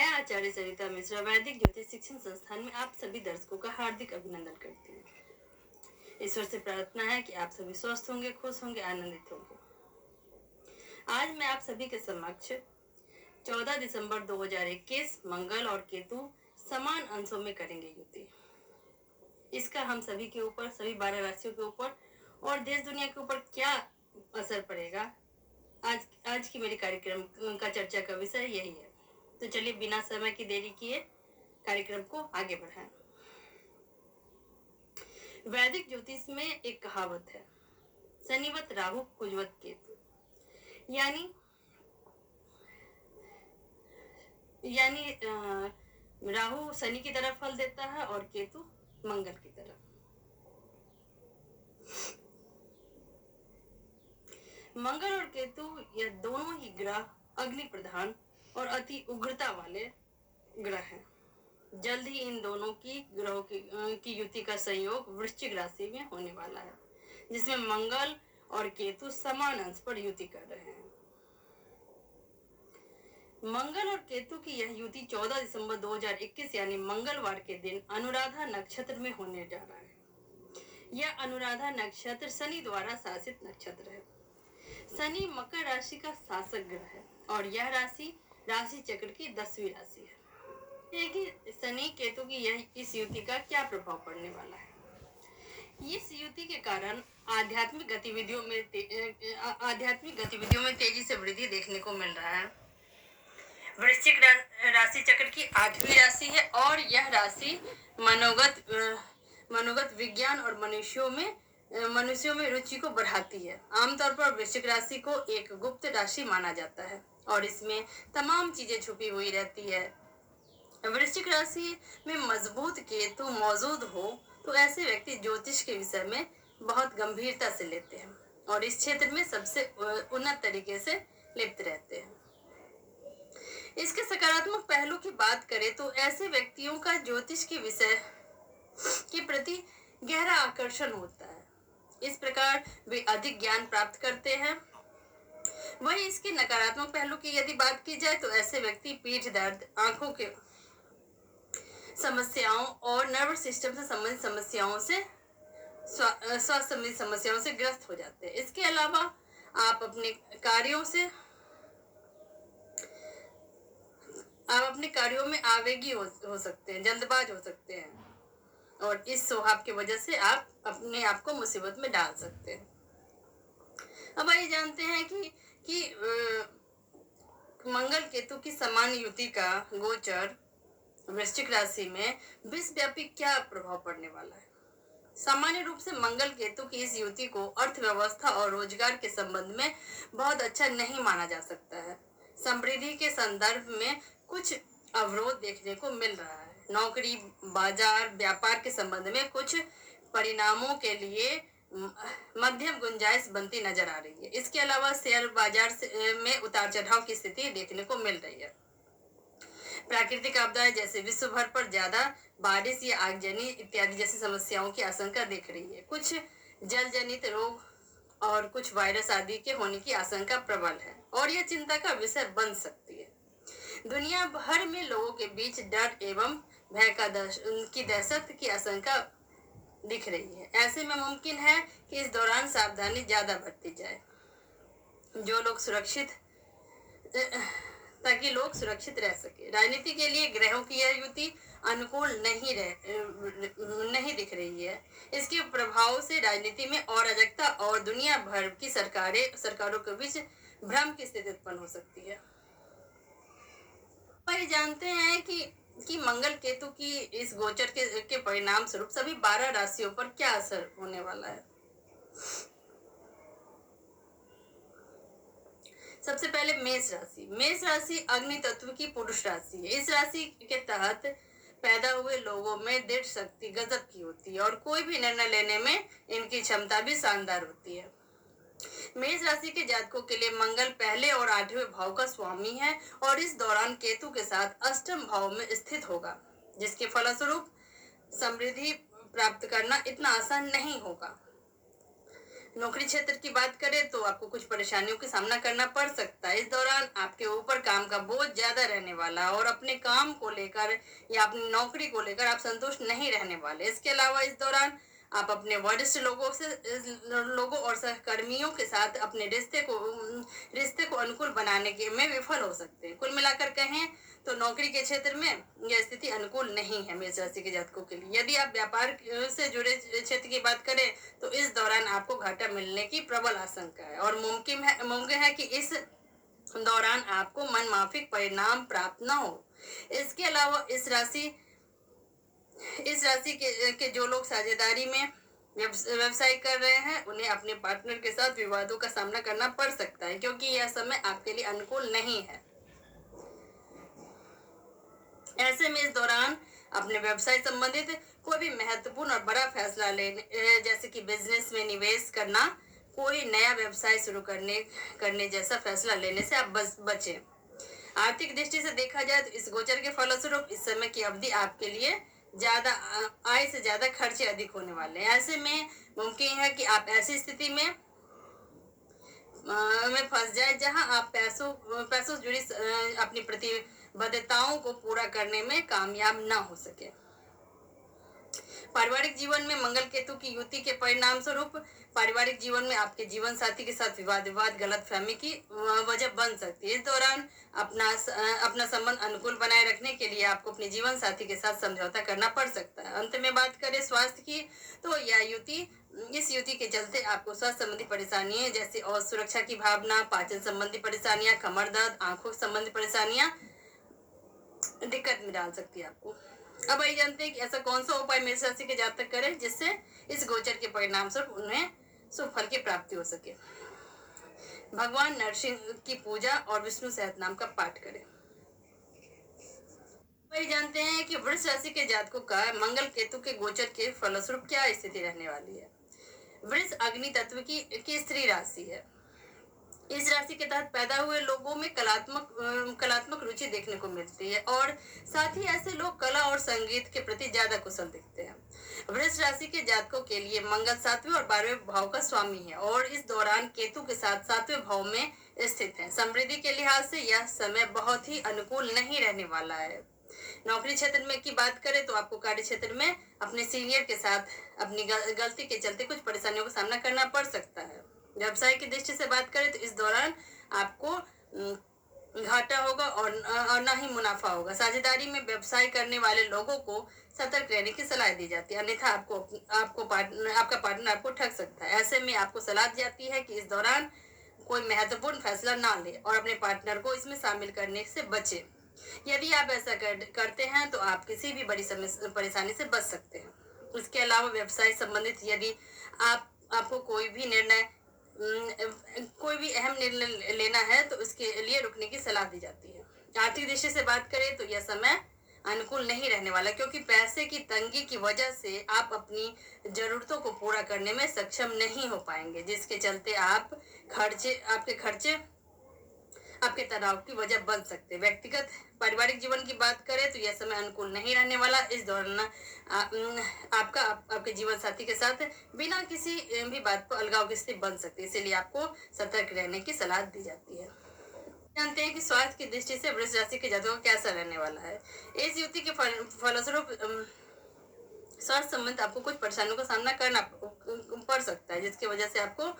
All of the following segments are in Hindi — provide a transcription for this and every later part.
मैं आचार्य सरिता मिश्रा वैदिक ज्योतिष शिक्षण संस्थान में आप सभी दर्शकों का हार्दिक अभिनंदन करती हूँ। ईश्वर से प्रार्थना है कि आप सभी स्वस्थ होंगे, खुश होंगे, आनंदित होंगे। आज मैं आप सभी के समक्ष 14 दिसंबर 2021 मंगल और केतु समान अंशों में करेंगे युति। इसका हम सभी के ऊपर, सभी 12 राशियों के ऊपर और देश दुनिया के ऊपर क्या असर पड़ेगा, आज की मेरी कार्यक्रम का चर्चा का विषय यही है। तो चलिए बिना समय की देरी किए कार्यक्रम को आगे बढ़ाएं। वैदिक ज्योतिष में एक कहावत है, शनिवत राहु कुजवत केतु, यानी राहु शनि की तरफ फल देता है और केतु मंगल की तरफ। मंगल और केतु यह दोनों ही ग्रह अग्नि प्रधान और अति उग्रता वाले ग्रह हैं। जल्द ही इन दोनों की ग्रहों की युति का संयोग वृश्चिक राशि में होने वाला है, जिसमें मंगल और केतु समान अंश पर युति कर रहे हैं। मंगल और केतु की यह युति 14 दिसंबर 2021 यानी मंगलवार के दिन अनुराधा नक्षत्र में होने जा रहा है। यह अनुराधा नक्षत्र शनि द्वारा शासित नक्षत्र है। शनि मकर राशि का शासक ग्रह है और यह राशि चक्र की 10वीं राशि है। शनि केतु की इस युति का क्या प्रभाव पड़ने वाला है। इस युति के कारण आध्यात्मिक गतिविधियों में तेजी से वृद्धि देखने को मिल रहा है। वृश्चिक राशि चक्र की 8वीं राशि है और यह राशि मनोगत विज्ञान और मनुष्यों में रुचि को बढ़ाती है। आमतौर पर वृश्चिक राशि को एक गुप्त राशि माना जाता है और इसमें तमाम चीजें छुपी हुई रहती है। वृश्चिक राशि में मजबूत केतु मौजूद हो तो ऐसे व्यक्ति ज्योतिष के विषय में बहुत गंभीरता से लेते हैं और इस क्षेत्र में सबसे उन्नत तरीके से लिप्त रहते हैं। इसके सकारात्मक पहलू की बात करें तो ऐसे व्यक्तियों का ज्योतिष के विषय के प्रति गहरा आकर्षण होता है। इस प्रकार वे अधिक ज्ञान प्राप्त करते हैं। वहीं इसके नकारात्मक पहलू की यदि बात की जाए तो ऐसे व्यक्ति पीठ दर्द, आंखों के समस्याओं और नर्वस सिस्टम से संबंधित समस्याओं से स्वास्थ्य संबंधी समस्याओं से ग्रस्त हो जाते हैं। इसके अलावा आप अपने कार्यों में आवेगी हो सकते हैं, जल्दबाज हो सकते हैं और इस स्वभाव की वजह से आप अपने आप को मुसीबत में डाल सकते हैं। अब आइए जानते हैं कि मंगल केतु की समान युति का गोचर वृश्चिक राशि में विश्वव्यापी क्या प्रभाव पड़ने वाला है। सामान्य रूप से मंगल केतु की इस युति को अर्थव्यवस्था और रोजगार के संबंध में बहुत अच्छा नहीं माना जा सकता है। समृद्धि के संदर्भ में कुछ अवरोध देखने को मिल रहा है। नौकरी, बाजार, व्यापार के संबंध में कुछ परिणामों के लिए मध्यम गुंजाइश बनती नजर आ रही है। इसके अलावा शेयर बाजार में उतार चढ़ाव की स्थिति देखने को मिल रही है। प्राकृतिक आपदाएं जैसे विश्व भर पर ज्यादा बारिश या आगजनी इत्यादि जैसी समस्याओं की आशंका दिख रही है। कुछ जल जनित रोग और कुछ वायरस आदि के होने की आशंका प्रबल है और यह चिंता का विषय बन सकती है। दुनिया भर में लोगों के बीच डर एवं भय की दहशत की आशंका दिख रही है। ऐसे में मुमकिन है कि इस दौरान सावधानी ज्यादा बरती जाए ताकि लोग सुरक्षित रह सके। राजनीति के लिए ग्रहों की यह युति अनुकूल नहीं दिख रही है। इसके प्रभाव से राजनीति में अराजकता और दुनिया भर की सरकारों के बीच भ्रम की स्थिति उत्पन्न हो सकती है। भाई जानते हैं कि मंगल केतु की इस गोचर के परिणाम स्वरूप सभी 12 राशियों पर क्या असर होने वाला है। सबसे पहले मेष राशि अग्नि तत्व की पुरुष राशि है। इस राशि के तहत पैदा हुए लोगों में दृढ़ शक्ति गजब की होती है और कोई भी निर्णय लेने में इनकी क्षमता भी शानदार होती है। मेष राशि के जातकों के लिए मंगल पहले और 8वें भाव का स्वामी है और इस दौरान केतु के साथ अष्टम भाव में स्थित होगा, जिसके फलस्वरूप समृद्धि प्राप्त करना इतना आसान नहीं होगा। नौकरी क्षेत्र की बात करें तो आपको कुछ परेशानियों का सामना करना पड़ सकता है। इस दौरान आपके ऊपर काम का बोझ ज्यादा रहने वाला है और अपने काम को लेकर या अपनी नौकरी को लेकर आप संतुष्ट नहीं रहने वाले। इसके अलावा इस दौरान आप अपने वरिष्ठ लोगों और सहकर्मियों के साथ अपने रिश्ते को अनुकूल बनाने के में विफल हो सकते हैं। कुल मिलाकर कहें तो नौकरी के क्षेत्र में यह स्थिति अनुकूल नहीं है मेष राशि के जातकों के लिए। यदि आप व्यापार से जुड़े क्षेत्र की बात करें तो इस दौरान आपको घाटा मिलने की प्रबल आशंका है और मुमकिन है कि इस दौरान आपको मनमाफिक परिणाम प्राप्त न हो। इसके अलावा इस राशि के जो लोग साझेदारी में व्यवसाय कर रहे हैं उन्हें अपने पार्टनर के साथ विवादों का सामना करना पड़ सकता है, क्योंकि यह समय आपके लिए अनुकूल नहीं है। ऐसे में इस दौरान अपने व्यवसाय संबंधित कोई भी महत्वपूर्ण और बड़ा फैसला लेने, जैसे कि बिजनेस में निवेश करना, कोई नया व्यवसाय शुरू करने जैसा फैसला लेने से आप बचें। आर्थिक दृष्टि से देखा जाए तो इस गोचर के फलस्वरूप इस समय की अवधि आपके लिए ज्यादा आय से ज्यादा खर्चे अधिक होने वाले हैं। ऐसे में मुमकिन है कि आप ऐसी स्थिति में फंस जाए जहां आप पैसों से जुड़ी अपनी प्रतिबद्धताओं को पूरा करने में कामयाब ना हो सके। पारिवारिक जीवन में मंगल केतु की युति के परिणाम स्वरूप पारिवारिक जीवन में आपके जीवन साथी के साथ विवाद गलतफहमी की वजह बन सकती है। इस दौरान अपना संबंध अनुकूल बनाए रखने के लिए आपको अपने जीवन साथी के साथ समझौता करना पड़ सकता है। अंत में बात करें स्वास्थ्य की तो इस युति के चलते आपको स्वास्थ्य संबंधी परेशानियां जैसे और सुरक्षा की भावना, पाचन संबंधी परेशानियां, कमर दर्द, आंखों संबंधी परेशानियां दिक्कत में डाल सकती है आपको। अब आइए जानते हैं कि ऐसा कौन सा उपाय मेष राशि के जातक करें जिससे इस गोचर के परिणाम स्वरूप उन्हें शुभ फल की प्राप्ति हो सके। भगवान नरसिंह की पूजा और विष्णु सहस्त्रनाम का पाठ करें। वही जानते हैं कि वृष राशि के जातकों का मंगल केतु के गोचर के फलस्वरूप क्या स्थिति रहने वाली है। वृष अग्नि तत्व की स्त्री राशि है। इस राशि के तहत पैदा हुए लोगों में कलात्मक रुचि देखने को मिलती है और साथ ही ऐसे लोग कला और संगीत के प्रति ज्यादा कुशल दिखते हैं। वृष राशि के जातकों के लिए मंगल 7वें और 12वें भाव का स्वामी है और इस दौरान केतु के साथ 7वें भाव में स्थित है। समृद्धि के लिहाज से यह समय बहुत ही अनुकूल नहीं रहने वाला है। नौकरी क्षेत्र में की बात करें तो आपको कार्य क्षेत्र में अपने सीनियर के साथ अपनी गलती के चलते कुछ परेशानियों का सामना करना पड़ सकता है। व्यवसाय की दृष्टि से बात करें तो इस दौरान आपको घाटा होगा और ना ही मुनाफा होगा। साझेदारी में व्यवसाय करने वाले लोगों को सतर्क रहने की सलाह दी जाती है, अन्यथा आपका पार्टनर आपको ठग सकता है। ऐसे में आपको सलाह दी जाती है कि इस दौरान कोई महत्वपूर्ण फैसला ना ले और अपने पार्टनर को इसमें शामिल करने से बचे। यदि आप ऐसा करते हैं तो आप किसी भी बड़ी परेशानी से बच सकते हैं। इसके अलावा व्यवसाय संबंधित यदि आपको कोई भी अहम निर्णय लेना है तो इसके लिए रुकने की सलाह दी जाती है। आर्थिक दृष्टि से बात करें तो यह समय अनुकूल नहीं रहने वाला, क्योंकि पैसे की तंगी की वजह से आप अपनी जरूरतों को पूरा करने में सक्षम नहीं हो पाएंगे, जिसके चलते आपके खर्चे आपके तनाव की वजह बन सकते हैं। व्यक्तिगत पारिवारिक जीवन की बात करें तो यह समय अनुकूल नहीं रहने वाला। इस दौरान आपके जीवन साथी के साथ बिना किसी भी बात पर अलगाव की स्थिति बन सकती है, इसलिए आपको सतर्क रहने की सलाह दी जाती है। जानते हैं कि स्वास्थ्य की दृष्टि से वृष राशि के जातकों का कैसा रहने वाला है। इस युति के फलस्वरूप स्वास्थ्य संबंधित आपको कुछ परेशानियों का सामना करना पड़ सकता है, जिसकी वजह से आपको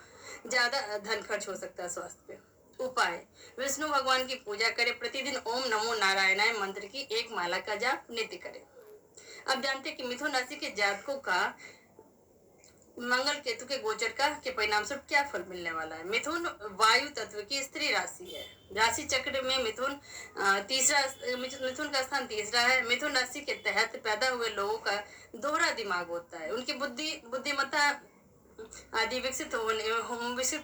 ज्यादा धन खर्च हो सकता है स्वास्थ्य पे। उपाय: विष्णु भगवान की पूजा करें। प्रतिदिन ओम नमो नारायणाय मंत्र की एक माला का जाप नित्य करें। अब जानते हैं कि मिथुन राशि के जातकों का मंगल केतु के गोचर के परिणाम स्वरूप क्या फल मिलने वाला है। मिथुन वायु तत्व की स्त्री राशि है। राशि चक्र में मिथुन का स्थान तीसरा है। मिथुन राशि के तहत पैदा हुए लोगों का दोहरा दिमाग होता है। उनकी बुद्धिमत्ता आदि विकसित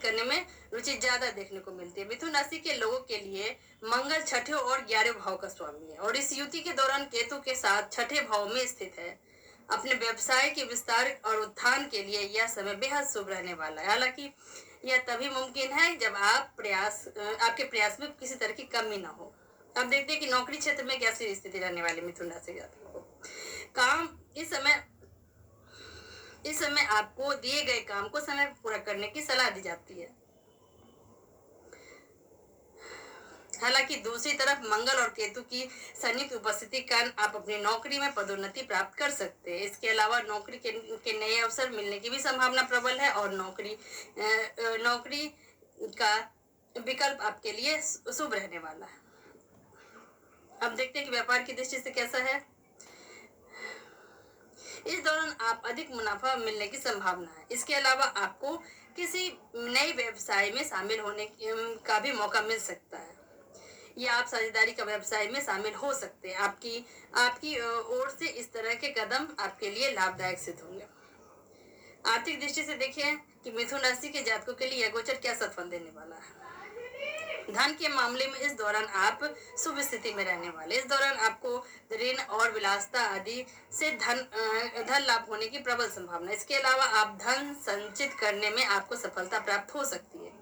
करने में रुचि ज्यादा देखने को मिलती है। मिथुन राशि के लोगों के लिए मंगल 6ठे और 11वें भाव का स्वामी है और इस युति के दौरान केतु के साथ 6ठे भाव में स्थित है। अपने व्यवसाय के विस्तार और उत्थान के लिए यह समय बेहद शुभ रहने वाला है। हालांकि यह तभी मुमकिन है जब आपके प्रयास में किसी तरह की कमी ना हो। अब देखते हैं कि नौकरी क्षेत्र में कैसी स्थिति रहने वाली मिथुन राशि जातकों को। काम इस समय इस समय आपको दिए गए काम को समय पर पूरा करने की सलाह दी जाती है। हालांकि दूसरी तरफ मंगल और केतु की संयुक्त उपस्थिति के कारण आप अपनी नौकरी में पदोन्नति प्राप्त कर सकते हैं। इसके अलावा नौकरी के नए अवसर मिलने की भी संभावना प्रबल है और नौकरी का विकल्प आपके लिए शुभ रहने वाला है। अब देखते हैं कि व्यापार की दृष्टि से कैसा है। इस दौरान आप अधिक मुनाफा मिलने की संभावना है। इसके अलावा आपको किसी नए व्यवसाय में शामिल होने का भी मौका मिल सकता है या आप साझेदारी का व्यवसाय में शामिल हो सकते हैं। आपकी ओर से इस तरह के कदम आपके लिए लाभदायक सिद्ध होंगे। आर्थिक दृष्टि से देखें कि मिथुन राशि के जातकों के लिए यह गोचर क्या सत्फल देने वाला है। धन के मामले में इस दौरान आप शुभ स्थिति में रहने वाले। इस दौरान आपको ऋण और विलासिता आदि से धन लाभ होने की प्रबल संभावना। इसके अलावा आप धन संचित करने में आपको सफलता प्राप्त हो सकती है।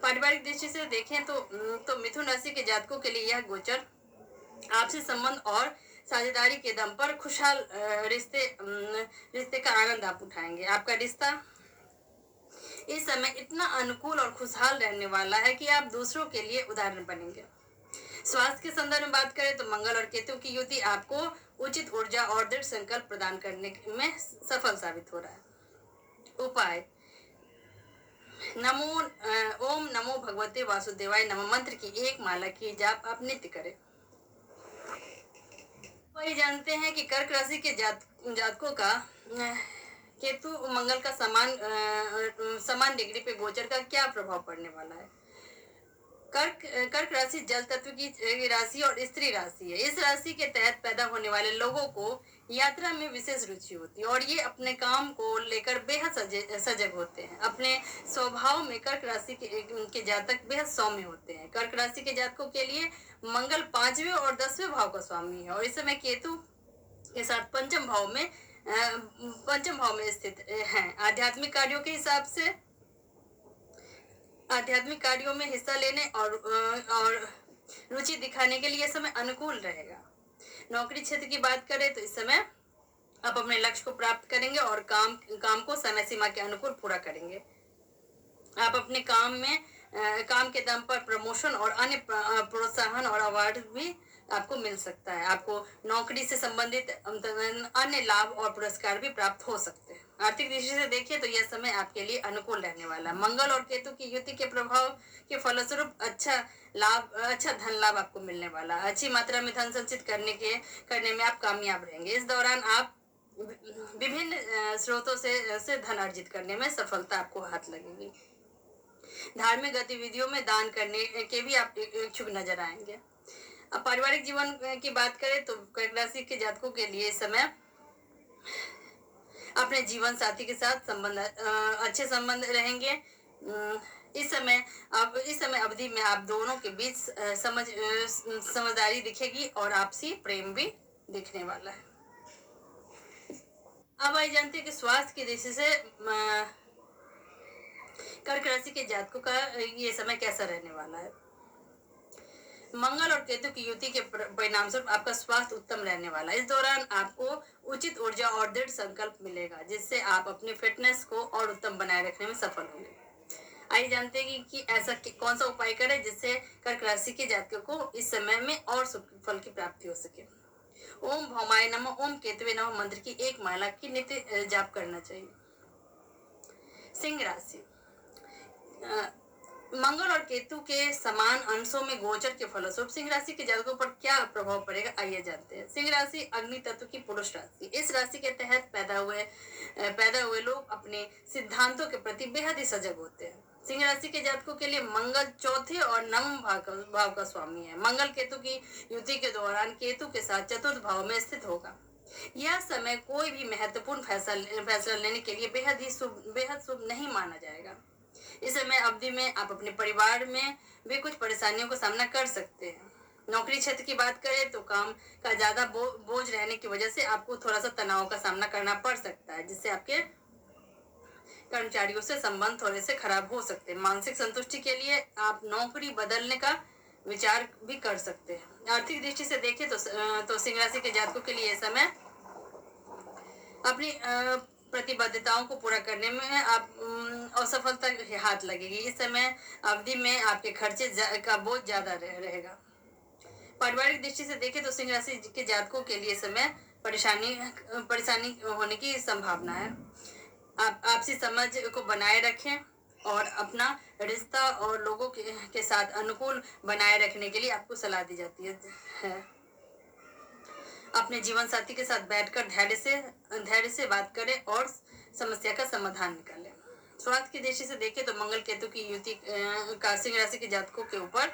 पारिवारिक दृष्टि से देखें तो मिथुन राशि के जातकों के लिए यह गोचर आपसी संबंध और साझेदारी के दम पर खुशहाल रिश्ते का आनंद आप उठाएंगे। आपका रिश्ता इस समय इतना अनुकूल और खुशहाल रहने वाला है कि आप दूसरों के लिए उदाहरण बनेंगे। स्वास्थ्य के संदर्भ में बात करें तो मंगल और केतु की युति आपको उचित ऊर्जा और दृढ़ संकल्प प्रदान करने में सफल साबित हो रहा है। उपाय ओम नमो भगवते वासुदेवाय नमः मंत्र की एक माला की जाप आप नित्य करें। वही जानते हैं कि कर्क राशि के जातकों का केतु मंगल का समान डिग्री पे गोचर का क्या प्रभाव पड़ने वाला है। कर्क राशि जल तत्व की राशि और स्त्री राशि है। इस राशि के तहत पैदा होने वाले लोगों को यात्रा में विशेष रुचि होती है और ये अपने काम को लेकर बेहद सजग होते हैं। अपने स्वभाव में कर्क राशि के जातक बेहद सौम्य होते हैं। कर्क राशि के जातकों के लिए मंगल 5वें और 10वें भाव का स्वामी है और इस समय केतु के साथ पंचम भाव में स्थित है। आध्यात्मिक कार्यों में हिस्सा लेने और रुचि दिखाने के लिए यह समय अनुकूल रहेगा। नौकरी क्षेत्र की बात करें तो इस समय आप अपने लक्ष्य को प्राप्त करेंगे और काम को समय सीमा के अनुकूल पूरा करेंगे। आप अपने काम के दम पर प्रमोशन और अन्य प्रोत्साहन और अवार्ड भी आपको मिल सकता है। आपको नौकरी से संबंधित अन्य लाभ और पुरस्कार भी प्राप्त हो सकते हैं। आर्थिक दृष्टि से देखिए तो यह समय आपके लिए अनुकूल रहने वाला है। मंगल और केतु की युति के प्रभाव के फलस्वरूप अच्छा धन लाभ आपको मिलने वाला है। अच्छी मात्रा में धन संचित करने में आप कामयाब रहेंगे। इस दौरान आप विभिन्न स्रोतों से धन अर्जित करने में सफलता आपको हाथ लगेगी। धार्मिक गतिविधियों में दान करने के भी आप इच्छुक नजर आएंगे। अब पारिवारिक जीवन की बात करें तो कर्क राशि के जातकों के लिए इस समय अपने जीवन साथी के साथ अच्छे संबंध रहेंगे। इस समय अवधि में आप दोनों के बीच समझदारी दिखेगी और आपसी प्रेम भी दिखने वाला है। अब आइए जानते हैं कि स्वास्थ्य की दृष्टि से कर्क राशि के जातकों का ये समय कैसा रहने वाला है। मंगल और केतु की युति के परिणाम स्वरूप आपका स्वास्थ्य उत्तम रहने वाला है। इस दौरान आपको उचित ऊर्जा और दृढ़ संकल्प मिलेगा जिससे आप अपनी फिटनेस को और उत्तम बनाए रखने में सफल होंगे। आइए जानते हैं कि ऐसा कौन सा उपाय करें जिससे कर्क राशि के जातकों को इस समय में और शुभ फल की प्राप्ति हो सके। ओम भौमाय नमः ओम केतवे नमः मंत्र की एक माला की नित्य जाप करना चाहिए। सिंह राशि मंगल और केतु के समान अंशों में गोचर के फलस्वरूप सिंह राशि के जातकों पर क्या प्रभाव पड़ेगा आइए जानते हैं। सिंह राशि अग्नि तत्व की पुरुष राशि। इस राशि के तहत पैदा हुए लोग अपने सिद्धांतों के प्रति बेहद ही सजग होते हैं। सिंह राशि के जातकों के लिए मंगल चौथे और नवम भाव का स्वामी है। मंगल केतु की युति के दौरान केतु के साथ चतुर्थ भाव में स्थित होगा। यह समय कोई भी महत्वपूर्ण फैसला लेने के लिए बेहद शुभ नहीं माना जाएगा। इस समय अवधि में आप अपने परिवार में भी कुछ परेशानियों का सामना कर सकते हैं। नौकरी क्षेत्र की बात करें तो काम का ज्यादा बोझ रहने की वजह से आपको थोड़ा सा तनाव का सामना करना पड़ सकता है जिससे आपके कर्मचारियों से संबंध थोड़े से खराब हो सकते हैं। मानसिक संतुष्टि के लिए आप नौकरी बदलने का विचार भी कर सकते हैं। आर्थिक दृष्टि से देखें तो सिंह राशि के जातकों के लिए समय अपनी प्रतिबद्धताओं को पूरा करने में आप असफलता हाथ लगेगी। इस समय अवधि में आपके खर्चे का बोझ ज्यादा रहेगा। पारिवारिक दृष्टि से देखें तो सिंह राशि के जातकों के लिए समय परेशानी परेशानी होने की संभावना है। आप आपसी समझ को बनाए रखें और अपना रिश्ता और लोगों के साथ अनुकूल बनाए रखने के लिए आपको सलाह दी जाती है। अपने जीवन साथी के साथ बैठकर धैर्य से बात करें और समस्या का समाधान निकालें। स्वास्थ्य की दृष्टि से देखें तो मंगल केतु की युति का सिंह राशि के जातकों के ऊपर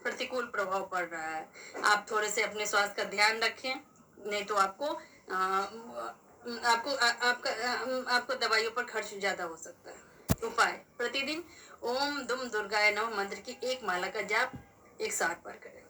प्रतिकूल प्रभाव पड़ रहा है। आप थोड़े से अपने स्वास्थ्य का ध्यान रखें, नहीं तो आपको दवाइयों पर खर्च ज्यादा हो सकता है। उपाय: प्रतिदिन ओम दुम दुर्गाय नमः मंत्र की एक माला का जाप 108 बार करें।